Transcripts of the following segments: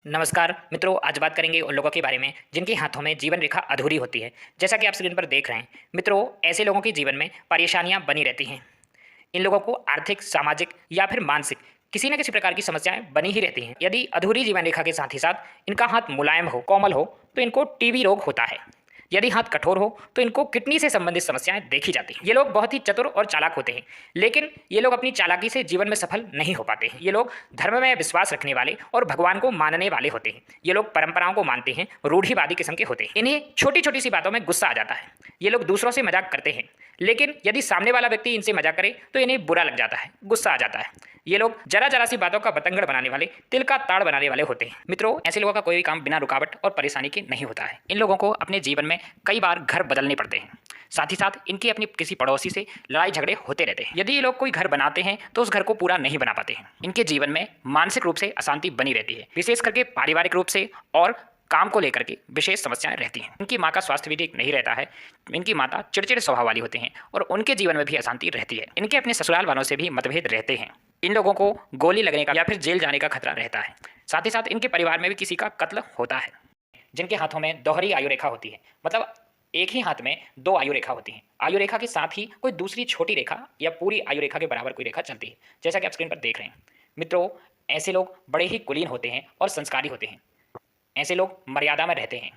नमस्कार मित्रों, आज बात करेंगे उन लोगों के बारे में जिनके हाथों में जीवन रेखा अधूरी होती है। जैसा कि आप स्क्रीन पर देख रहे हैं मित्रों, ऐसे लोगों के जीवन में परेशानियां बनी रहती हैं। इन लोगों को आर्थिक, सामाजिक या फिर मानसिक किसी न किसी प्रकार की समस्याएं बनी ही रहती हैं। यदि अधूरी जीवन रेखा के साथ ही साथ इनका हाथ मुलायम हो, कोमल हो, तो इनको टीबी रोग होता है। यदि हाथ कठोर हो तो इनको किडनी से संबंधित समस्याएं देखी जाती हैं। ये लोग बहुत ही चतुर और चालाक होते हैं, लेकिन ये लोग अपनी चालाकी से जीवन में सफल नहीं हो पाते हैं। ये लोग धर्म में विश्वास रखने वाले और भगवान को मानने वाले होते हैं। ये लोग परंपराओं को मानते हैं, रूढ़िवादी किस्म के होते हैं। इन्हें छोटी छोटी सी बातों में गुस्सा आ जाता है। ये लोग दूसरों से मजाक करते हैं, लेकिन यदि सामने वाला व्यक्ति इनसे मजाक करे तो इन्हें बुरा लग जाता है, गुस्सा आ जाता है। ये लोग जरा जरा सी बातों का बतंगड़ बनाने वाले, तिल का ताड़ बनाने वाले होते हैं। मित्रों, ऐसे लोगों का कोई भी काम बिना रुकावट और परेशानी के नहीं होता है। इन लोगों को अपने जीवन में कई बार घर बदलने पड़ते हैं। साथ ही साथ इनके अपनी किसी पड़ोसी से लड़ाई झगड़े होते रहते हैं। यदि ये लोग कोई घर बनाते हैं तो उस घर को पूरा नहीं बना पाते हैं। इनके जीवन में मानसिक रूप से अशांति बनी रहती है, विशेष करके पारिवारिक रूप से और काम को लेकर के विशेष समस्याएं रहती हैं। इनकी माँ का स्वास्थ्य भी ठीक नहीं रहता है। इनकी माता चिड़चिड़े स्वभाव वाली होते हैं और उनके जीवन में भी अशांति रहती है। इनके अपने ससुराल वालों से भी मतभेद रहते हैं। इन लोगों को गोली लगने का या फिर जेल जाने का खतरा रहता है। साथ ही साथ इनके परिवार में भी किसी का कत्ल होता है। जिनके हाथों में दोहरी आयु रेखा होती है, मतलब एक ही हाथ में दो आयु रेखा होती है। आयु रेखा के साथ ही कोई दूसरी छोटी रेखा या पूरी आयु रेखा के बराबर कोई रेखा चलती है, जैसा कि आप स्क्रीन पर देख रहे हैं। मित्रों, ऐसे लोग बड़े ही कुलीन होते हैं और संस्कारी होते हैं। ऐसे लोग मर्यादा में रहते हैं।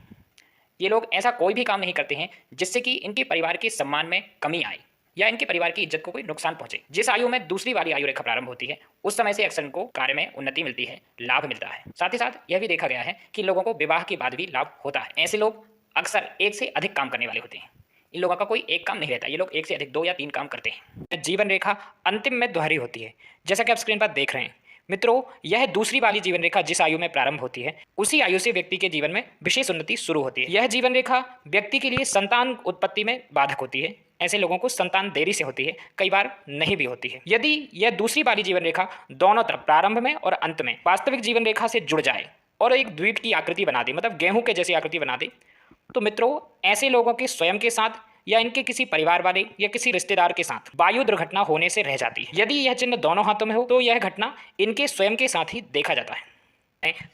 ये लोग ऐसा कोई भी काम नहीं करते हैं जिससे कि इनके परिवार के सम्मान में कमी आए या इनके परिवार की इज्जत को कोई नुकसान पहुंचे। जिस आयु में दूसरी वाली आयु रेखा प्रारंभ होती है, उस समय से अक्सर इनको कार्य में उन्नति मिलती है, लाभ मिलता है। साथ ही साथ यह भी देखा गया है कि लोगों को विवाह के बाद भी लाभ होता है। ऐसे लोग अक्सर एक से अधिक काम करने वाले होते हैं। इन लोगों का कोई एक काम नहीं रहता, ये लोग एक से अधिक 2 या 3 काम करते हैं। जीवन रेखा अंतिम में दोहरी होती है, जैसा कि आप स्क्रीन पर देख रहे हैं। मित्रों, यह दूसरी वाली जीवन रेखा जिस आयु में प्रारंभ होती है, उसी आयु से व्यक्ति के जीवन में विशेष उन्नति शुरू होती है। यह जीवन रेखा व्यक्ति के लिए संतान उत्पत्ति में बाधक होती है। ऐसे लोगों को संतान देरी से होती है, कई बार नहीं भी होती है। यदि यह दूसरी वाली जीवन रेखा दोनों तरफ, प्रारंभ में और अंत में, वास्तविक जीवन रेखा से जुड़ जाए और एक द्वीप की आकृति बना दे, मतलब गेहूं के जैसी आकृति बना दे, तो मित्रों, ऐसे लोगों के स्वयं के साथ या इनके किसी परिवार वाले या किसी रिश्तेदार के साथ वायु दुर्घटना होने से रह जाती है। यदि यह चिन्ह दोनों हाथों में हो तो यह घटना इनके स्वयं के साथ ही देखा जाता है।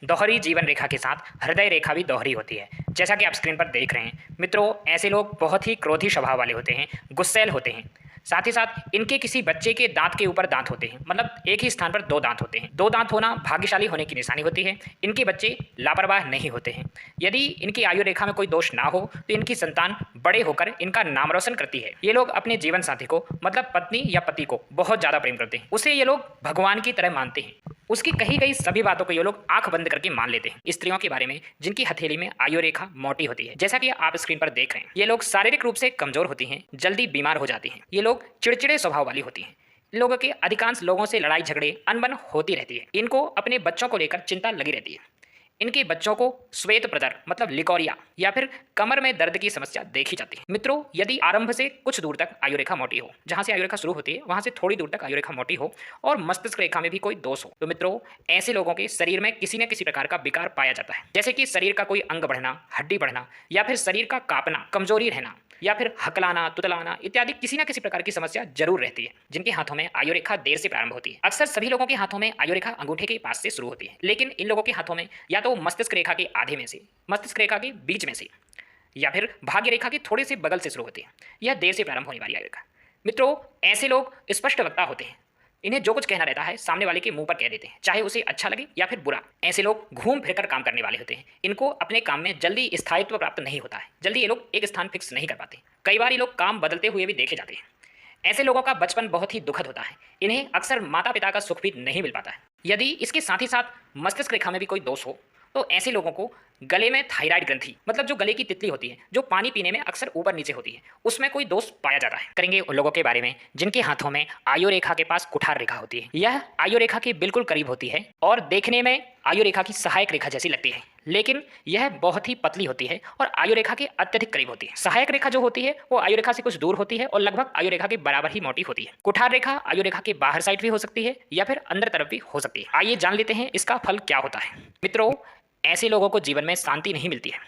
दोहरी जीवन रेखा के साथ हृदय रेखा भी दोहरी होती है, जैसा कि आप स्क्रीन पर देख रहे हैं। मित्रों, ऐसे लोग बहुत ही क्रोधी स्वभाव वाले होते हैं, गुस्सैल होते हैं। साथ ही साथ इनके किसी बच्चे के दांत के ऊपर दांत होते हैं, मतलब एक ही स्थान पर 2 दांत होते हैं। 2 दांत होना भाग्यशाली होने की निशानी होती है। इनके बच्चे लापरवाह नहीं होते हैं। यदि इनकी आयु रेखा में कोई दोष ना हो तो इनकी संतान बड़े होकर इनका नाम रोशन करती है। ये लोग अपने जीवन साथी को, मतलब पत्नी या पति को, बहुत ज़्यादा प्रेम करते हैं। उसे ये लोग भगवान की तरह मानते हैं। उसकी कही गई सभी बातों को ये लोग आंख बंद करके मान लेते हैं। स्त्रियों के बारे में जिनकी हथेली में आयु रेखा मोटी होती है, जैसा कि आप स्क्रीन पर देख रहे हैं, ये लोग शारीरिक रूप से कमजोर होती हैं, जल्दी बीमार हो जाती हैं। ये लोग चिड़चिड़े स्वभाव वाली होती हैं। इन लोगों के अधिकांश लोगों से लड़ाई झगड़े, अनबन होती रहती है। इनको अपने बच्चों को लेकर चिंता लगी रहती है। इनके बच्चों को श्वेत प्रदर, मतलब लिकोरिया या फिर कमर में दर्द की समस्या देखी जाती है। मित्रों, यदि आरंभ से कुछ दूर तक आयु रेखा मोटी हो, जहां से आयु रेखा शुरू होती है वहां से थोड़ी दूर तक आयु रेखा मोटी हो और मस्तिष्क रेखा में भी कोई दोष हो, तो मित्रों, ऐसे लोगों के शरीर में किसी न किसी प्रकार का विकार पाया जाता है। जैसे कि शरीर का कोई अंग बढ़ना, हड्डी बढ़ना, या फिर शरीर का कांपना, कमजोरी रहना, या फिर हकलाना, तुतलाना इत्यादि किसी न किसी प्रकार की समस्या जरूर रहती है। जिनके हाथों में आयु रेखा देर से प्रारंभ होती है, अक्सर सभी लोगों के हाथों में आयु रेखा अंगूठे के पास से शुरू होती है, लेकिन इन लोगों के हाथों में या तो मस्तिष्क रेखा के आधे में से, मस्तिष्क रेखा के बीच में से, या फिर भाग्य रेखा के थोड़े से बगल से शुरू होती है। यह देर से प्रारंभ होने वाली आयु रेखा। मित्रों, ऐसे लोग स्पष्ट वक्ता होते हैं। इन्हें जो कुछ कहना रहता है सामने वाले के मुंह पर कह देते हैं, चाहे उसे अच्छा लगे या फिर बुरा। ऐसे लोग घूम फिरकर काम करने वाले होते हैं। इनको अपने काम में जल्दी स्थायित्व प्राप्त नहीं होता है, जल्दी ये लोग एक स्थान फिक्स नहीं कर पाते। कई बार ये लोग काम बदलते हुए भी देखे जाते हैं। ऐसे लोगों का बचपन बहुत ही दुखद होता है। इन्हें अक्सर माता पिता का सुख भी नहीं मिल पाता है। यदि इसके साथ ही साथ मस्तिष्क रेखा में भी कोई दोष हो तो ऐसे लोगों को गले में थायराइड ग्रंथि, मतलब जो गले की तितली होती है, जो पानी पीने में अक्सर ऊपर नीचे होती है, उसमें कोई दोष पाया जाता है। करेंगे उन लोगों के बारे में जिनके हाथों में आयु रेखा के पास कुठार रेखा होती है। यह आयु रेखा के बिल्कुल करीब होती है और देखने में आयु रेखा की सहायक रेखा जैसी लगती है, लेकिन यह बहुत ही पतली होती है और आयु रेखा के अत्यधिक करीब होती है। सहायक रेखा जो होती है वो आयु रेखा से कुछ दूर होती है और लगभग आयु रेखा के बराबर ही मोटी होती है। कुठार रेखा आयु रेखा के बाहर साइड भी हो सकती है या फिर अंदर तरफ भी हो सकती है। आइए जान लेते हैं इसका फल क्या होता है। मित्रों, ऐसे लोगों को जीवन में शांति नहीं मिलती है,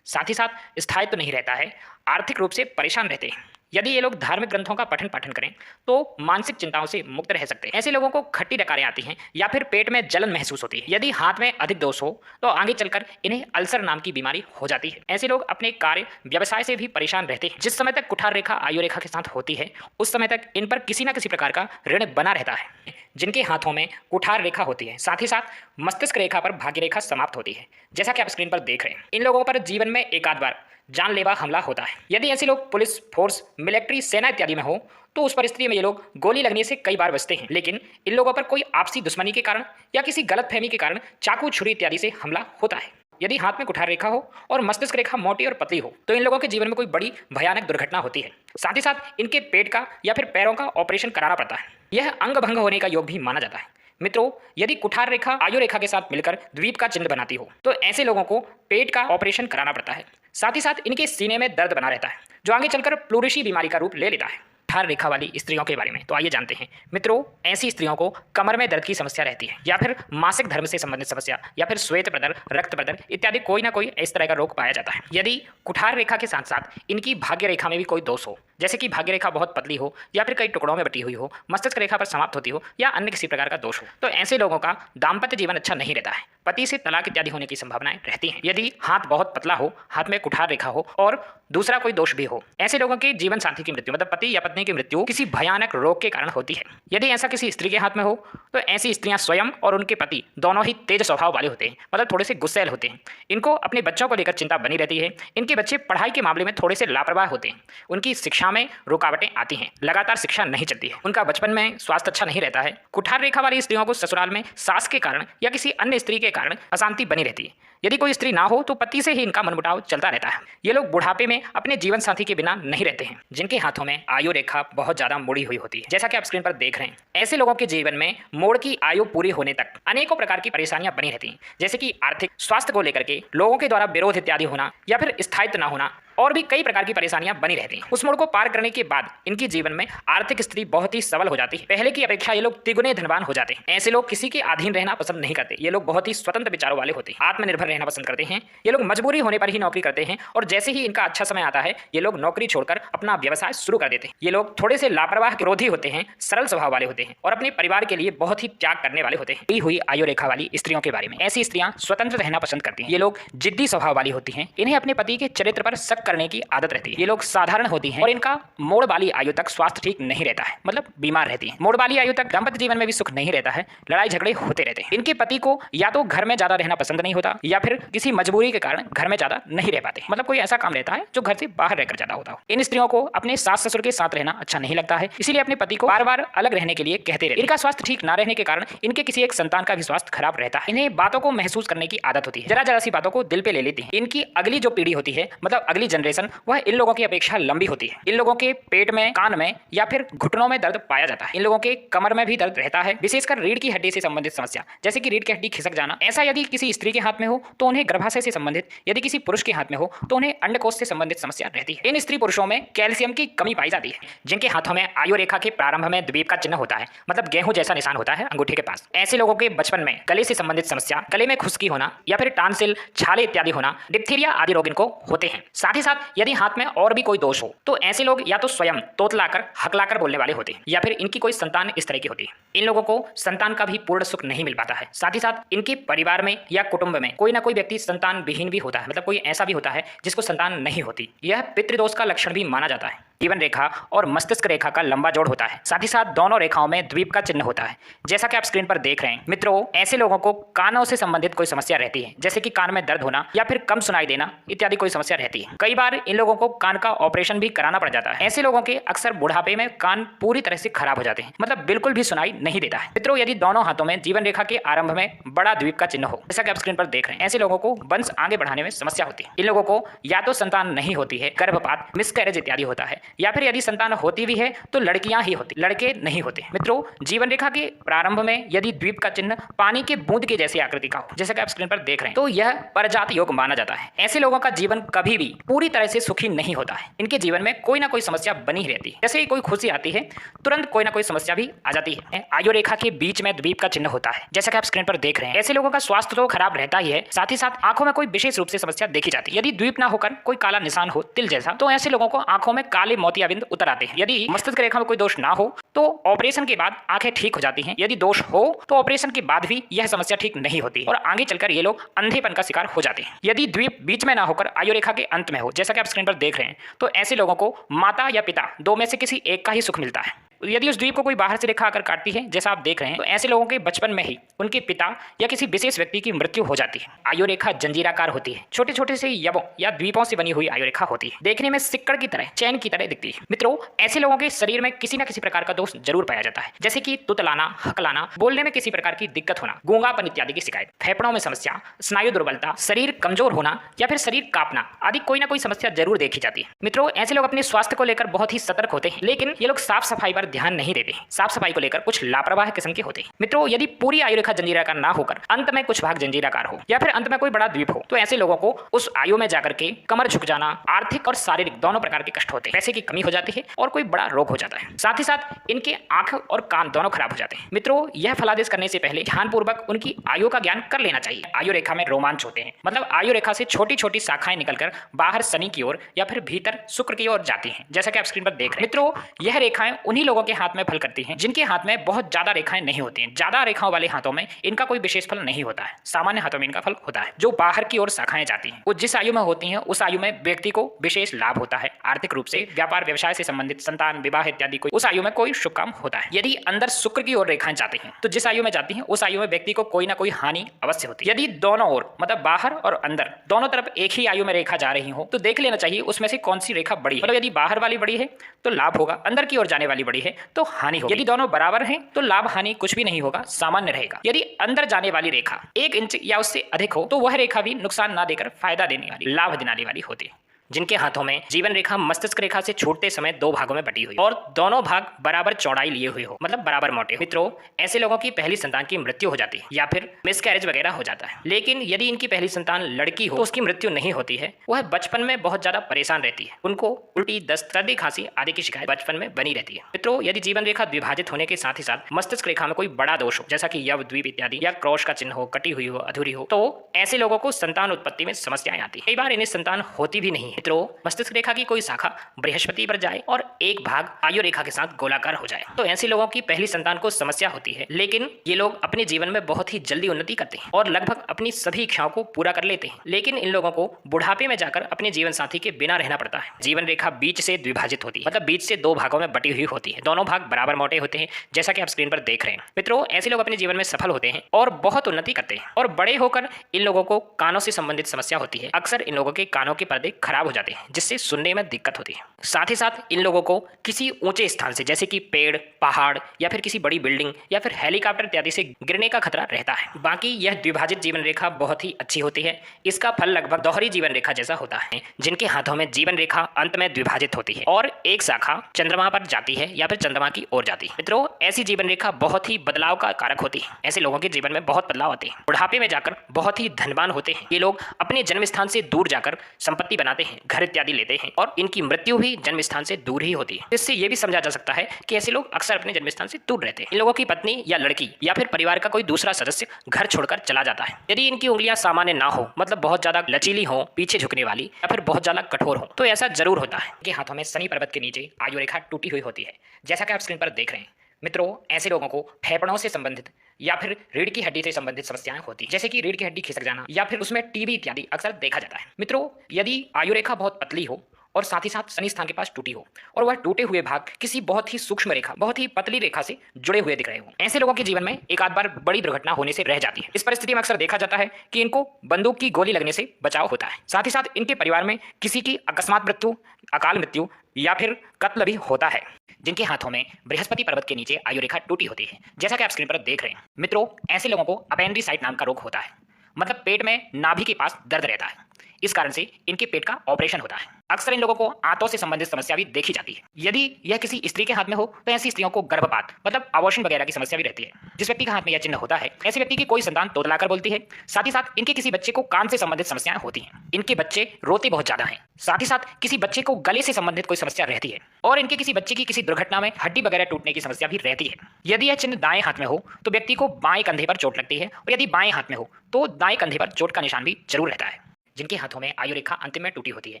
साथ ही साथ स्थायित्व नहीं रहता है, आर्थिक रूप से परेशान रहते हैं। यदि ये लोग धार्मिक ग्रंथों का पठन पाठन करें तो मानसिक चिंताओं से मुक्त रह सकते हैं। ऐसे लोगों को खट्टी डकारें आती हैं या फिर पेट में जलन महसूस होती है। यदि हाथ में अधिक दोष हो तो आगे चलकर इन्हें अल्सर नाम की बीमारी हो जाती है। ऐसे लोग अपने कार्य व्यवसाय से भी परेशान रहते हैं। जिस समय तक कुठार रेखा आयु रेखा के साथ होती है उस समय तक इन पर किसी न किसी प्रकार का ऋण बना रहता है। जिनके हाथों में कुठार रेखा होती है साथ ही साथ मस्तिष्क रेखा पर भाग्य रेखा समाप्त होती है, जैसा कि आप स्क्रीन पर देख रहे हैं। इन लोगों पर जीवन में एक आध बार जानलेवा हमला होता है। यदि ऐसे लोग पुलिस फोर्स, मिलिट्री, सेना इत्यादि में हो तो उस परिस्थिति में ये लोग गोली लगने से कई बार बचते हैं। लेकिन इन लोगों पर कोई आपसी दुश्मनी के कारण या किसी गलतफहमी के कारण चाकू, छुरी इत्यादि से हमला होता है। यदि हाथ में कुठार रेखा हो और मस्तिष्क रेखा मोटी और पतली हो तो इन लोगों के जीवन में कोई बड़ी भयानक दुर्घटना होती है। साथ ही साथ इनके पेट का या फिर पैरों का ऑपरेशन कराना पड़ता है। यह अंग भंग होने का योग भी माना जाता है। मित्रों, यदि कुठार रेखा आयु रेखा के साथ मिलकर द्वीप का चिन्ह बनाती हो तो ऐसे लोगों को पेट का ऑपरेशन कराना पड़ता है। साथ ही साथ इनके सीने में दर्द बना रहता है जो आगे चलकर प्लूरिशी बीमारी का रूप ले लेता है। कुठार रेखा वाली स्त्रियों के बारे में तो आइए जानते हैं। मित्रों, ऐसी स्त्रियों को कमर में दर्द की समस्या रहती है या फिर मासिक धर्म से संबंधित समस्या या फिर श्वेत प्रदर, रक्त प्रदर इत्यादि कोई ना कोई इस तरह का रोग पाया जाता है। यदि कुठार रेखा के साथ साथ इनकी भाग्य रेखा में भी कोई दोष हो, जैसे कि भाग्य रेखा बहुत पतली हो या फिर कई टुकड़ों में बटी हुई हो, मस्तिष्क रेखा पर समाप्त होती हो या अन्य किसी प्रकार का दोष हो, तो ऐसे लोगों का दाम्पत्य जीवन अच्छा नहीं रहता है। पति से तलाक इत्यादि होने की संभावनाएं रहती हैं। यदि हाथ बहुत पतला हो, हाथ में कुठार रेखा हो और दूसरा कोई दोष भी हो, ऐसे लोगों के जीवन साथी की मृत्यु मतलब पति या पत्नी की मृत्यु किसी भयानक रोग के कारण होती है। यदि ऐसा किसी स्त्री के हाथ में हो तो ऐसी स्त्रियां स्वयं और उनके पति दोनों ही तेज स्वभाव वाले होते हैं, मतलब थोड़े से गुस्सैल होते हैं। इनको अपने बच्चों को लेकर चिंता बनी रहती है। इनके बच्चे पढ़ाई के मामले में थोड़े से लापरवाह होते हैं। उनकी शिक्षा में रुकावटें आती हैं, लगातार शिक्षा नहीं चलती है। उनका बचपन में स्वास्थ्य अच्छा नहीं रहता है। कुठार रेखा वाली स्त्रियों को ससुराल में सास के कारण या किसी अन्य स्त्री के कारण अशांति बनी रहती है। यदि कोई स्त्री ना हो तो पति से ही इनका मनमुटाव चलता रहता है। ये लोग बुढ़ापे में अपने जीवन साथी के बिना नहीं रहते हैं। जिनके हाथों में आयु रेखा बहुत ज्यादा मुड़ी हुई होती है, जैसा कि आप स्क्रीन पर देख रहे हैं। ऐसे लोगों के जीवन में मोड़ की आयु पूरी होने तक अनेकों प्रकार की परेशानियां बनी रहती हैं, जैसे कि आर्थिक, स्वास्थ्य को लेकर के लोगों के द्वारा विरोध इत्यादि होना या फिर स्थायित्व न होना और भी कई प्रकार की परेशानियां बनी रहती हैं। उस मोड़ को पार करने के बाद इनके जीवन में आर्थिक स्थिति बहुत ही सबल हो जाती है। पहले की अपेक्षा ये लोग तिगुने धनवान हो जाते हैं। ऐसे लोग किसी के अधीन रहना पसंद नहीं करते। ये लोग बहुत ही स्वतंत्र विचारों वाले होते हैं, आत्मनिर्भर रहना पसंद करते हैं। ये लोग मजबूरी होने पर ही नौकरी करते हैं और जैसे ही इनका अच्छा समय आता है ये लोग नौकरी छोड़कर अपना व्यवसाय शुरू कर देते हैं। ये लोग थोड़े से लापरवाह, क्रोधी होते हैं, सरल स्वभाव वाले होते हैं और अपने परिवार के लिए बहुत ही त्याग करने वाले होते हैं। हुई आयु रेखा वाली स्त्रियों के बारे में, ऐसी स्त्रियां स्वतंत्र रहना पसंद करती हैं। ये लोग जिद्दी स्वभाव वाली होती हैं। इन्हें अपने पति के चरित्र पर शक करने की आदत रहती है। ये लोग साधारण होती हैं और इनका मोड़ वाली आयु तक स्वास्थ्य ठीक नहीं रहता है, मतलब बीमार रहती है। मोड़ वाली आयु तक दाम्पत्य जीवन में भी सुख नहीं रहता है, लड़ाई झगड़े होते रहते हैं। इनके पति को या तो घर में ज्यादा रहना पसंद नहीं होता या फिर किसी मजबूरी के कारण घर में ज्यादा नहीं रह पाते, मतलब कोई ऐसा काम रहता है जो घर से बाहर रहकर ज्यादा होता हो। इन स्त्रियों को अपने सास ससुर के साथ रहना अच्छा नहीं लगता है, इसीलिए अपने पति को बार बार अलग रहने के लिए कहते रहते हैं। इनका स्वास्थ्य ठीक ना रहने के कारण इनके किसी एक संतान का भी स्वास्थ्य खराब रहता है। इन्हें बातों को महसूस करने की आदत होती है, जरा जरा सी बातों को दिल पे ले लेती है। इनकी अगली जो पीढ़ी होती है, मतलब अगली जनरेशन, वह इन लोगों की अपेक्षा लंबी होती है। इन लोगों के पेट में, कान में या फिर घुटनों में दर्द पाया जाता है। इन लोगों के कमर में भी दर्द रहता है, विशेषकर रीढ़ की हड्डी से संबंधित समस्या, जैसे कि रीढ़ की हड्डी खिसक जाना। ऐसा यदि किसी स्त्री के हाथ में हो तो उन्हें गर्भाशय से संबंधित, यदि किसी पुरुष के हाथ में हो तो उन्हें अंडकोश से संबंधित समस्या रहती है। इन स्त्री पुरुषों में कैल्शियम की कमी पाई जाती है। जिनके हाथों में आयु रेखा के प्रारंभ में द्वीप का चिन्ह होता है, मतलब गेहूं जैसा निशान होता है अंगूठे के पास। ऐसे लोगों के बचपन में गले से संबंधित समस्या, गले में खुश्की होना या फिर टांसिल, छाले इत्यादि होना, डिप्थीरिया आदि रोग इनको होते हैं। साथ ही साथ यदि हाथ में और भी कोई दोष हो तो ऐसे लोग या तो स्वयं तोतलाकर, हकलाकर बोलने वाले होते हैं या फिर इनकी कोई संतान इस तरह की होती है। इन लोगों को संतान का भी पूर्ण सुख नहीं मिल पाता है। साथ ही साथ इनके परिवार में या कुटुंब में कोई ना कोई व्यक्ति संतान विहीन भी होता है, मतलब कोई ऐसा भी होता है जिसको संतान नहीं होती। यह पितृदोष का लक्षण भी माना जाता है। जीवन रेखा और मस्तिष्क रेखा का लंबा जोड़ होता है। साथ ही साथ दोनों रेखाओं में द्वीप का चिन्ह होता है, जैसा कि आप स्क्रीन पर देख रहे हैं। मित्रों, ऐसे लोगों को कानों से संबंधित कोई समस्या रहती है, जैसे कि कान में दर्द होना या फिर कम सुनाई देना इत्यादि कोई समस्या रहती है। कई बार इन लोगों को कान का ऑपरेशन भी कराना पड़ जाता है। ऐसे लोगों के अक्सर बुढ़ापे में कान पूरी तरह से खराब हो जाते हैं, मतलब बिल्कुल भी सुनाई नहीं देता है। मित्रों, यदि दोनों हाथों में जीवन रेखा के आरंभ में बड़ा द्वीप का चिन्ह हो, जैसा कि आप स्क्रीन पर देख रहे हैं, ऐसे लोगों को वंश आगे बढ़ाने में समस्या होती है। इन लोगों को या तो संतान नहीं होती है, गर्भपात, मिसकैरेज इत्यादि होता है, या फिर यदि संतान होती भी है तो लड़कियां ही होती, लड़के नहीं होते। मित्रों, जीवन रेखा के प्रारंभ में यदि द्वीप का चिन्ह पानी के बूंद के जैसी आकृति का हो, जैसा कि आप स्क्रीन पर देख रहे हैं, तो यह परजात योग माना जाता है। ऐसे लोगों का जीवन कभी भी पूरी तरह से सुखी नहीं होता है। इनके जीवन में कोई ना कोई समस्या बनी ही रहती है। जैसे ही कोई खुशी आती है तुरंत कोई ना कोई समस्या भी आ जाती है। आयु रेखा के बीच में द्वीप का चिन्ह होता है, जैसा कि आप स्क्रीन पर देख रहे हैं। ऐसे लोगों का स्वास्थ्य तो खराब रहता ही है, साथ ही साथ आंखों में कोई विशेष रूप से समस्या देखी जाती है। यदि द्वीप ना होकर कोई काला निशान हो तिल जैसा, तो ऐसे लोगों को आंखों में काले मोतियाबिंद उतर आते हैं। यदि मस्तिष्क रेखा में कोई दोष ना हो तो ऑपरेशन के बाद आंखें ठीक हो जाती हैं। यदि दोष हो तो ऑपरेशन के बाद भी यह समस्या ठीक नहीं होती और आगे चलकर ये लोग अंधेपन का शिकार हो जाते हैं। यदि द्वीप बीच में ना होकर आयु रेखा के अंत में हो, जैसा कि आप स्क्रीन पर देख रहे हैं, तो ऐसे लोगों को माता या पिता दो में से किसी एक का ही सुख मिलता है। यदि उस द्वीप को कोई बाहर से रेखा आकर काटती है, जैसा आप देख रहे हैं, तो ऐसे लोगों के बचपन में ही उनके पिता या किसी विशेष व्यक्ति की मृत्यु हो जाती है। आयु रेखा जंजीराकार होती है, छोटे छोटे से यवों या द्वीपों से बनी हुई आयु रेखा होती है, देखने में सिक्कड़ की तरह, चैन की तरह दिखती है। मित्रों, ऐसे लोगों के शरीर में किसी न किसी प्रकार का दोष जरूर पाया जाता है, जैसे कि तुतलाना, हकलाना, बोलने में किसी प्रकार की दिक्कत होना, गूंगापन इत्यादि की शिकायत, फेफड़ों में समस्या, स्नायु दुर्बलता, शरीर कमजोर होना या फिर शरीर कांपना आदि कोई ना कोई समस्या जरूर देखी जाती है। मित्रों, ऐसे लोग अपने स्वास्थ्य को लेकर बहुत ही सतर्क होते हैं, लेकिन ये लोग साफ सफाई पर ध्यान नहीं देते हैं। साफ सफाई को लेकर कुछ लापरवाह किस्म के होते हैं। मित्रों, यदि पूरी आयु रेखा जंजीराकार ना होकर अंत में कुछ भाग जंजीराकार हो या फिर अंत में कोई बड़ा द्वीप हो, तो ऐसे लोगों को उस आयु में जाकर के कमर झुक जाना, आर्थिक और शारीरिक दोनों प्रकार के कष्ट होते हैं, पैसे की कमी हो जाती है और कोई बड़ा रोग हो जाता है। साथ ही साथ इनके आंख और कान दोनों खराब हो जाते हैं। मित्रों, यह फलादेश करने से पहले ध्यानपूर्वक उनकी आयु का ज्ञान कर लेना चाहिए। आयु रेखा में रोमांच होते हैं, मतलब आयु रेखा से छोटी छोटी शाखाएं निकलकर बाहर शनि की ओर या फिर भीतर शुक्र की ओर जाती हैं, जैसा कि आप स्क्रीन पर देख रहे हैं। मित्रों, यह रेखाएं उन्हीं लोगों के हाथ में फल करती हैं जिनके हाथ में बहुत ज्यादा रेखाएं नहीं होती हैं। ज्यादा रेखाओं वाले हाथों में इनका कोई विशेष फल नहीं होता है, सामान्य हाथों में इनका फल होता है। जो बाहर की ओर शाखाएं जाती हैं, वो जिस आयु में होती हैं उस आयु में व्यक्ति को विशेष लाभ होता है, आर्थिक रूप से, व्यापार व्यवसाय से संबंधित, संतान, विवाह इत्यादि कोई उस आयु में कोई शुभ काम होता है। यदि अंदर शुक्र की ओर रेखाएं जाती हैं तो जिस आयु में जाती हैं उस आयु में व्यक्ति को कोई ना कोई हानि अवश्य होती है। यदि दोनों ओर, मतलब बाहर और अंदर दोनों तरफ एक ही आयु में रेखा जा रही हो तो देख लेना चाहिए उसमें से कौन सी रेखा बड़ी है। मतलब यदि बाहर वाली बड़ी है तो लाभ होगा, अंदर की ओर जाने वाली बड़ी है तो हानि होगी। यदि दोनों बराबर हैं तो लाभ हानि कुछ भी नहीं होगा, सामान्य रहेगा। यदि अंदर जाने वाली रेखा 1 इंच या उससे अधिक हो तो वह रेखा भी नुकसान ना देकर फायदा देने वाली, लाभ दिलाने वाली होती है। जिनके हाथों में जीवन रेखा मस्तिष्क रेखा से छूटते समय 2 भागों में बटी हुई और दोनों भाग बराबर चौड़ाई लिए हुए हो, मतलब बराबर मोटे हो। मित्रों, ऐसे लोगों की पहली संतान की मृत्यु हो जाती है या फिर मिसकैरेज वगैरह हो जाता है। लेकिन यदि इनकी पहली संतान लड़की हो तो उसकी मृत्यु नहीं होती है, वह बचपन में बहुत ज्यादा परेशान रहती है। उनको उल्टी, दस्त, सर्दी, खांसी आदि की शिकायत बचपन में बनी रहती है। मित्रों, यदि जीवन रेखा विभाजित होने के साथ ही साथ मस्तिष्क रेखा में कोई बड़ा दोष हो, जैसा कि यव, द्वीप इत्यादि, या क्रॉस का चिन्ह हो, कटी हुई हो, अधूरी हो, तो ऐसे लोगों को संतान उत्पत्ति में समस्याएं आती है। कई बार इन्हें संतान होती भी नहीं है। मित्रों, मस्तिष्क रेखा की कोई शाखा बृहस्पति पर जाए और एक भाग आयु रेखा के साथ गोलाकार हो जाए तो ऐसे लोगों की पहली संतान को समस्या होती है, लेकिन ये लोग अपने जीवन में बहुत ही जल्दी उन्नति करते हैं और लगभग अपनी सभी इच्छाओं को पूरा कर लेते हैं। लेकिन इन लोगों को बुढ़ापे में जाकर अपने जीवन साथी के बिना रहना पड़ता है। जीवन रेखा बीच से द्विभाजित होती है, मतलब बीच से 2 भागों में बटी हुई होती है। दोनों भाग बराबर मोटे होते हैं, जैसा कि आप स्क्रीन पर देख रहे हैं। मित्रों, ऐसे लोग अपने जीवन में सफल होते हैं और बहुत उन्नति करते हैं और बड़े होकर इन लोगों को कानों से संबंधित समस्या होती है। अक्सर इन लोगों के कानों के पर्दे खराब हो जाते हैं, जिससे सुनने में दिक्कत होती है। साथ ही साथ इन लोगों को किसी ऊंचे स्थान से, जैसे कि पेड़, पहाड़ या फिर किसी बड़ी बिल्डिंग या फिर हेलीकॉप्टर इत्यादि से गिरने का खतरा रहता है। बाकी यह द्विभाजित जीवन रेखा बहुत ही अच्छी होती है। इसका फल लगभग दोहरी जीवन रेखा जैसा होता है। जिनके हाथों में जीवन रेखा अंत में द्विभाजित होती है और एक शाखा चंद्रमा पर जाती है या फिर चंद्रमा की ओर जाती है। मित्रों, ऐसी जीवन रेखा बहुत ही बदलाव का कारक होती है। ऐसे लोगों के जीवन में बहुत बदलाव आते हैं, बुढ़ापे में जाकर बहुत ही धनवान होते हैं। ये लोग अपने जन्म स्थान से दूर जाकर संपत्ति बनाते हैं, घर इत्यादि लेते हैं और इनकी मृत्यु भी जन्म स्थान से दूर ही होती है। इससे यह भी समझा जा सकता है कि ऐसे लोग अक्सर अपने जन्म स्थान से दूर रहते हैं। इन लोगों की पत्नी या लड़की या फिर परिवार का कोई दूसरा सदस्य घर छोड़कर चला जाता है। यदि इनकी उंगलियां सामान्य ना हो, मतलब बहुत ज्यादा लचीली हो, पीछे झुकने वाली या फिर बहुत ज्यादा कठोर हो, तो ऐसा जरूर होता है। इनके हाथों में शनि पर्वत के नीचे आयु रेखा टूटी हुई होती है, जैसा कि आप स्क्रीन पर देख रहे हैं। मित्रों, ऐसे लोगों को फेफड़ों से संबंधित या फिर रीढ़ की हड्डी से संबंधित समस्याएं होती हैं, जैसे कि रीढ़ की हड्डी खिसक जाना या फिर उसमें टीबी इत्यादि अक्सर देखा जाता है। मित्रों, यदि आयु रेखा बहुत पतली हो और साथ ही साथ शनि स्थान के पास टूटी हो और वह टूटे हुए भाग किसी बहुत ही सूक्ष्म रेखा, बहुत ही पतली रेखा से जुड़े हुए दिख रहे हो, ऐसे लोगों के जीवन में एक आध बार बड़ी दुर्घटना होने से रह जाती है। इस परिस्थिति में अक्सर देखा जाता है कि इनको बंदूक की गोली लगने से बचाव होता है। साथ ही साथ इनके परिवार में किसी की अकस्मात मृत्यु, अकाल मृत्यु या फिर कत्ल भी होता है। जिनके हाथों में बृहस्पति पर्वत के नीचे आयु रेखा टूटी होती है, जैसा कि आप स्क्रीन पर देख रहे हैं। मित्रों, ऐसे लोगों को अपेंडिसाइट नाम का रोग होता है, मतलब पेट में नाभि के पास दर्द रहता है। इस कारण से इनके पेट का ऑपरेशन होता है। अक्सर इन लोगों को आंतों से संबंधित समस्या भी देखी जाती है। यदि यह किसी स्त्री के हाथ में हो तो ऐसी स्त्रियों को गर्भपात, मतलब अबॉर्शन वगैरह की समस्या भी रहती है। जिस व्यक्ति के हाथ में यह चिन्ह होता है, ऐसे व्यक्ति की कोई संतान तोतलाकर बोलती है। साथ ही साथ इनके किसी बच्चे को कान से संबंधित समस्याएं होती हैं। इनके बच्चे रोते बहुत ज्यादा हैं। साथ ही साथ किसी बच्चे को गले से संबंधित कोई समस्या रहती है और इनके किसी बच्चे की किसी दुर्घटना में हड्डी वगैरह टूटने की समस्या भी रहती है। यदि यह चिन्ह दाएं हाथ में हो तो व्यक्ति को बाएं कंधे पर चोट लगती है और यदि बाएं हाथ में हो तो दाएं कंधे पर चोट का निशान भी जरूर रहता है। जिनके हाथों में आयु रेखा अंतिम में टूटी होती है,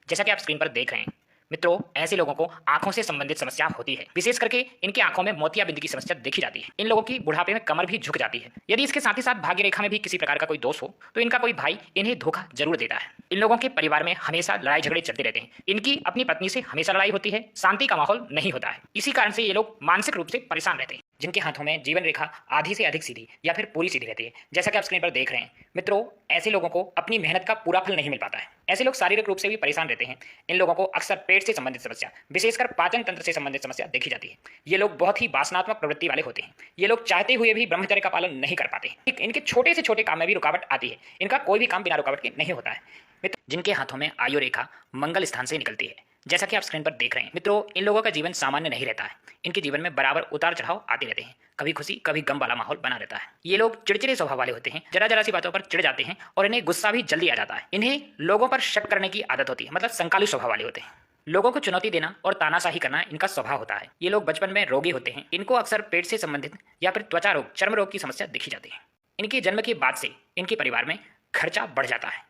जैसा कि आप स्क्रीन पर देख रहे हैं। मित्रों, ऐसे लोगों को आंखों से संबंधित समस्या होती है। विशेष करके इनकी आंखों में मोतियाबिंद की समस्या देखी जाती है। इन लोगों की बुढ़ापे में कमर भी झुक जाती है। यदि इसके साथ ही साथ भाग्य रेखा में भी किसी प्रकार का कोई दोष हो तो इनका कोई भाई इन्हें धोखा जरूर देता है। इन लोगों के परिवार में हमेशा लड़ाई झगड़े चलते रहते हैं। इनकी अपनी पत्नी से हमेशा लड़ाई होती है, शांति का माहौल नहीं होता है। इसी कारण से ये लोग मानसिक रूप से परेशान रहते हैं। जिनके हाथों में जीवन रेखा आधी से अधिक सीधी या फिर पूरी सीधी रहती है, जैसा कि आप स्क्रीन पर देख रहे हैं। मित्रों, ऐसे लोगों को अपनी मेहनत का पूरा फल नहीं मिल पाता है। ऐसे लोग शारीरिक रूप से भी परेशान रहते हैं। इन लोगों को अक्सर पेट से संबंधित समस्या, विशेषकर पाचन तंत्र से संबंधित समस्या देखी जाती है। ये लोग बहुत ही वासनात्मक प्रवृत्ति वाले होते हैं। ये लोग चाहते हुए भी ब्रह्मचर्य का पालन नहीं कर पाते। इनके छोटे से छोटे काम में भी रुकावट आती है। इनका कोई भी काम बिना रुकावट के नहीं होता है। जिनके हाथों में आयु रेखा मंगल स्थान से निकलती है, जैसा कि आप स्क्रीन पर देख रहे हैं। मित्रों, इन लोगों का जीवन सामान्य नहीं रहता है। इनके जीवन में बराबर उतार चढ़ाव आते रहते हैं। कभी खुशी कभी गम वाला माहौल बना रहता है। ये लोग चिड़चिड़े स्वभाव वाले होते हैं। जरा जरा सी बातों पर चिढ़ जाते हैं और इन्हें गुस्सा भी जल्दी आ जाता है। इन्हें लोगों पर शक करने की आदत होती है, मतलब संकालु स्वभाव वाले होते हैं। लोगों को चुनौती देना और तानाशाही करना इनका स्वभाव होता है। ये लोग बचपन में रोगी होते हैं। इनको अक्सर पेट से संबंधित या फिर त्वचा रोग, चर्म रोग की समस्या देखी जाती है। इनके जन्म के बाद से इनके परिवार में खर्चा बढ़ जाता है।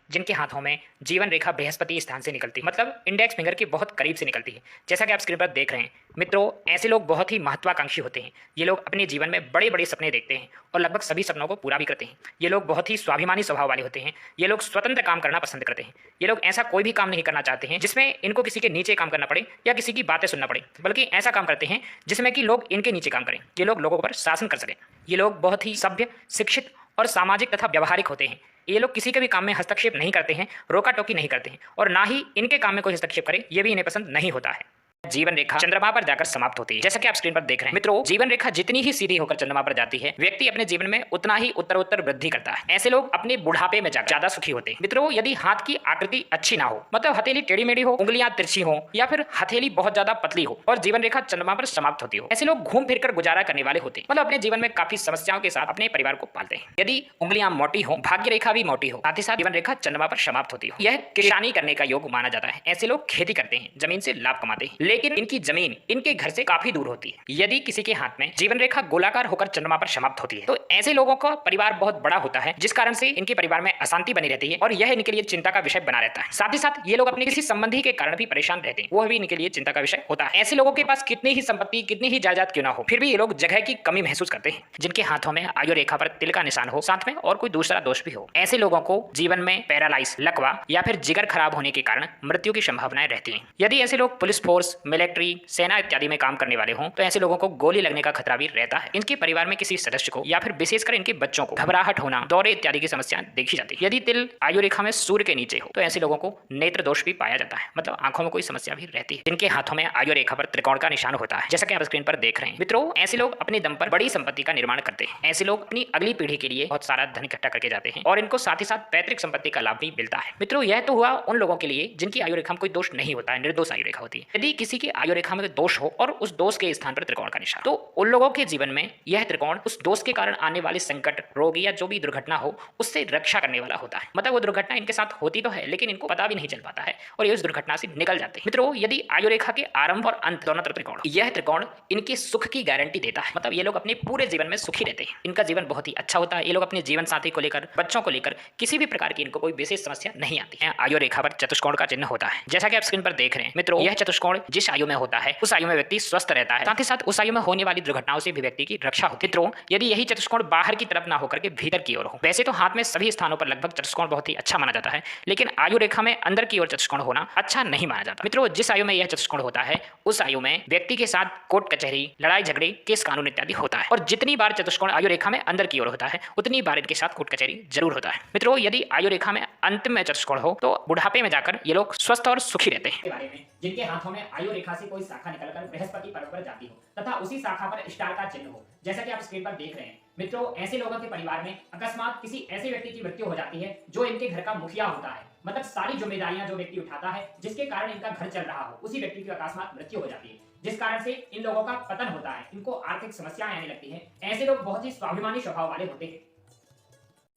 जिनके हाथों में जीवन रेखा बृहस्पति स्थान से निकलती है, मतलब इंडेक्स फिंगर के बहुत करीब से निकलती है, जैसा कि आप स्क्रीन पर देख रहे हैं। मित्रों, ऐसे लोग बहुत ही महत्वाकांक्षी होते हैं। ये लोग अपने जीवन में बड़े बड़े सपने देखते हैं और लगभग सभी सपनों को पूरा भी करते हैं। ये लोग बहुत ही स्वाभिमानी स्वभाव वाले होते हैं। ये लोग स्वतंत्र काम करना पसंद करते हैं। ये लोग ऐसा कोई भी काम नहीं करना चाहते हैं जिसमें इनको किसी के नीचे काम करना पड़े या किसी की बातें सुनना पड़े, बल्कि ऐसा काम करते हैं जिसमें कि लोग इनके नीचे काम करें। ये लोग लोगों पर शासन कर सकें। ये लोग बहुत ही सभ्य, शिक्षित और सामाजिक तथा व्यवहारिक होते हैं। ये लोग किसी के भी काम में हस्तक्षेप नहीं करते हैं, रोका टोकी नहीं करते हैं और ना ही इनके काम में कोई हस्तक्षेप करे, ये भी इन्हें पसंद नहीं होता है। जीवन रेखा चंद्रमा पर जाकर समाप्त होती है, जैसा कि आप स्क्रीन पर देख रहे हैं। मित्रों, जीवन रेखा जितनी ही सीधी होकर चंद्रमा पर जाती है, व्यक्ति अपने जीवन में उतना ही उत्तर वृद्धि करता है। ऐसे लोग अपने बुढ़ापे में जाकर ज्यादा सुखी होते हैं। मित्रों, यदि हाथ की आकृति अच्छी ना हो, मतलब हथेली टेढ़ी मेढ़ी हो, उंगलियां तिरछी हो या फिर हथेली बहुत ज्यादा पतली हो और जीवन रेखा चंद्रमा पर समाप्त होती हो, ऐसे लोग घूम फिर कर गुजारा करने वाले होते हैं। मतलब अपने जीवन में काफी समस्याओं के साथ अपने परिवार को पालते हैं। यदि उंगलियां मोटी हो, भाग्य रेखा भी मोटी हो, साथ ही साथ जीवन रेखा चंद्रमा पर समाप्त होती हो, यह किसानी करने का योग माना जाता है। ऐसे लोग खेती करते हैं, जमीन से लाभ कमाते हैं, लेकिन इनकी जमीन इनके घर से काफी दूर होती है। यदि किसी के हाथ में जीवन रेखा गोलाकार होकर चंद्रमा पर समाप्त होती है तो ऐसे लोगों का परिवार बहुत बड़ा होता है, जिस कारण से इनके परिवार में अशांति बनी रहती है और यह इनके लिए चिंता का विषय बना रहता है। साथ ही साथ ये लोग अपने किसी संबंधी के कारण भी परेशान रहते हैं, वह भी इनके लिए चिंता का विषय होता है। ऐसे लोगों के पास कितनी ही संपत्ति, कितनी ही जायदाद क्यों ना हो, फिर भी ये लोग जगह की कमी महसूस करते हैं। जिनके हाथों में आयु रेखा पर तिल का निशान हो, साथ में और कोई दूसरा दोष भी हो, ऐसे लोगों को जीवन में पैरालाइज, लकवा या फिर जिगर खराब होने के कारण मृत्यु की संभावनाएं रहती है। यदि ऐसे लोग पुलिस फोर्स, मिलिट्री, सेना इत्यादि में काम करने वाले हों तो ऐसे लोगों को गोली लगने का खतरा भी रहता है। इनके परिवार में किसी सदस्य को या फिर विशेषकर इनके बच्चों को घबराहट होना, दौरे इत्यादि की समस्या देखी जाती है। यदि तिल आयु रेखा में सूर्य के नीचे हो तो ऐसे लोगों को नेत्र दोष भी पाया जाता है, मतलब आंखों में कोई समस्या भी रहती है। जिनके हाथों में आयु रेखा पर त्रिकोण का निशान होता है, जैसा कि आप स्क्रीन पर देख रहे हैं। मित्रों, ऐसे लोग अपने दम पर बड़ी संपत्ति का निर्माण करते हैं। ऐसे लोग अपनी अगली पीढ़ी के लिए बहुत सारा धन इकट्ठा करके जाते हैं और इनको साथ ही साथ पैतृक संपत्ति का लाभ भी मिलता है। मित्रों, यह तो हुआ उन लोगों के लिए जिनकी आयु रेखा में कोई दोष नहीं होता है, निर्दोष आयु रेखा होती है। यदि किसी की आयु रेखा में दोष हो और उस दोष के स्थान पर त्रिकोण का निशान, तो उन लोगों के जीवन में यह त्रिकोण उस दोष के कारण आने वाले संकट, रोग या जो भी दुर्घटना हो उससे रक्षा करने वाला होता है। मतलब वो दुर्घटना इनके साथ होती तो है लेकिन इनको पता भी नहीं चल पाता है और ये उस दुर्घटना से निकल जाते हैं। मित्रों, यदि आयु रेखा के आरंभ और अंत दोनों तरफ त्रिकोण, यह त्रिकोण इनके सुख की गारंटी देता है। मतलब ये लोग अपने पूरे जीवन में सुखी रहते हैं। इनका जीवन बहुत ही अच्छा होता है। ये लोग अपने जीवन साथी को लेकर, बच्चों को लेकर किसी भी प्रकार की इनको कोई विशेष समस्या नहीं आती है। आयु रेखा पर चतुष्कोण का चिन्ह होता है, जैसा कि आप स्क्रीन पर देख रहे हैं। मित्रों, यह चतुष्कोण जिस आयु में होता है उस आयु में व्यक्ति स्वस्थ रहता है, साथ ही साथ उस आयु में होने वाली दुर्घटनाओं से भी व्यक्ति की रक्षा होती है। मित्रों, यदि यही चतुष्कोण बाहर की तरफ ना होकर के भीतर की ओर हो, वैसे तो हाथ में सभी स्थानों पर लगभग चतुष्कोण बहुत ही अच्छा माना जाता है, लेकिन आयु रेखा में अंदर की ओर चतुष्कोण होना अच्छा नहीं माना जाता। मित्रों, जिस आयु में यह चतुष्कोण होता है उस आयु में व्यक्ति के साथ कोर्ट कचहरी, लड़ाई झगड़े, केस कानून इत्यादि होता है और जितनी बार चतुष्कोण आयु रेखा में अंदर की ओर होता है उतनी बार इनके साथ कोर्ट कचहरी जरूर होता है। मित्रों, यदि आयु रेखा में अंत में चतुष्कोण हो तो बुढ़ापे में जाकर ये लोग स्वस्थ और सुखी रहते हैं। बारे में जिनके हाथों में आयु रेखा से कोई शाखा निकलकर बृहस्पति पर्वत पर जाती हो तथा उसी शाखा पर स्टार का चिन्ह हो, जैसा कि आप स्क्रीन पर देख रहे हैं। मित्रों, ऐसे लोगों के परिवार में अकस्मात किसी ऐसे व्यक्ति की मृत्यु हो जाती है जो इनके घर का मुखिया होता है, मतलब सारी जिम्मेदारियां जो व्यक्ति उठाता है, जिसके कारण इनका घर चल रहा हो, उसी व्यक्ति की अकस्मात मृत्यु हो जाती है, जिस कारण से इन लोगों का पतन होता है, इनको आर्थिक समस्याएं आने लगती है। ऐसे लोग बहुत ही स्वाभिमानी स्वभाव वाले होते हैं,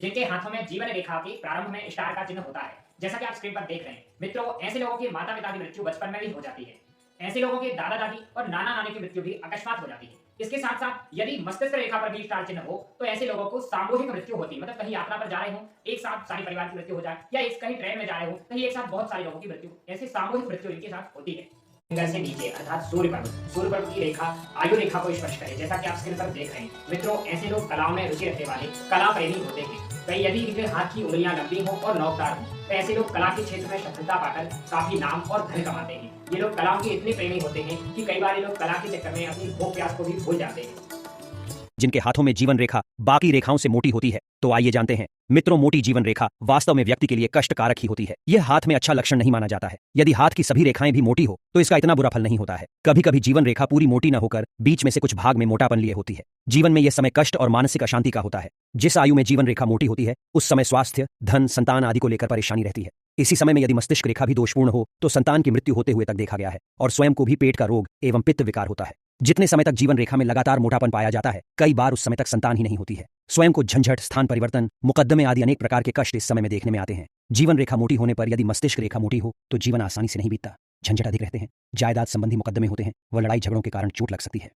जिनके हाथों में जीवन रेखा के प्रारंभ में स्टार का चिन्ह होता है, जैसा कि आप स्क्रीन पर देख रहे हैं। मित्रों, ऐसे लोगों के माता पिता की मृत्यु बचपन में भी हो जाती है। ऐसे लोगों के दादा दादी और नाना नानी की मृत्यु भी अकस्मात हो जाती है। इसके साथ साथ यदि मस्तिष्क रेखा पर भी स्टार चिन्ह हो तो ऐसे लोगों को सामूहिक मृत्यु होती है। मतलब कहीं यात्रा पर जा रहे हो, एक साथ सारे परिवार की मृत्यु हो जाए, या कहीं ट्रेन में जा रहे हो, कहीं एक साथ बहुत सारे लोगों की मृत्यु, ऐसे सामूहिक मृत्यु इनके साथ होती है। फिंगर से नीचे अर्थात सूर्य पर्वत की रेखा आयु रेखा को स्पर्श करे, जैसा कि आप स्क्रीन पर देख रहे हैं। मित्रों, ऐसे लोग कलाओं में रुचि रखने वाले कला प्रेमी होते हैं। कई यदि इनके हाथ की उंगलियां लंबी हो और नौकदार हो तो ऐसे लोग कला के क्षेत्र में सफलता पाकर काफी नाम और धन कमाते हैं। ये लोग कलाओं के इतने प्रेमी होते हैं कि कई बार ये लोग कला के चक्कर में अपनी भूख प्यास को भी भूल जाते हैं। जिनके हाथों में जीवन रेखा बाकी रेखाओं से मोटी होती है, तो आइए जानते हैं मित्रों, मोटी जीवन रेखा वास्तव में व्यक्ति के लिए कष्टकारक ही होती है। यह हाथ में अच्छा लक्षण नहीं माना जाता है। यदि हाथ की सभी रेखाएं भी मोटी हो तो इसका इतना बुरा फल नहीं होता है। कभी कभी जीवन रेखा पूरी मोटी न होकर बीच में से कुछ भाग में मोटापन लिए होती है। जीवन में यह समय कष्ट और मानसिक अशांति का होता है। जिस आयु में जीवन रेखा मोटी होती है उस समय स्वास्थ्य, धन, संतान आदि को लेकर परेशानी रहती है। इसी समय में यदि मस्तिष्क रेखा भी दोषपूर्ण हो तो संतान की मृत्यु होते हुए तक देखा गया है, और स्वयं को भी पेट का रोग एवं पित्त विकार होता है। जितने समय तक जीवन रेखा में लगातार मोटापन पाया जाता है, कई बार उस समय तक संतान ही नहीं होती है। स्वयं को झंझट, स्थान परिवर्तन, मुकद्दमे आदि अनेक प्रकार के कष्ट इस समय में देखने में आते हैं। जीवन रेखा मोटी होने पर यदि मस्तिष्क रेखा मोटी हो तो जीवन आसानी से नहीं बीतता, झंझट अधिक रहते हैं, जायदाद संबंधी मुकद्दमे होते हैं व लड़ाई झगड़ों के कारण चोट लग सकती है।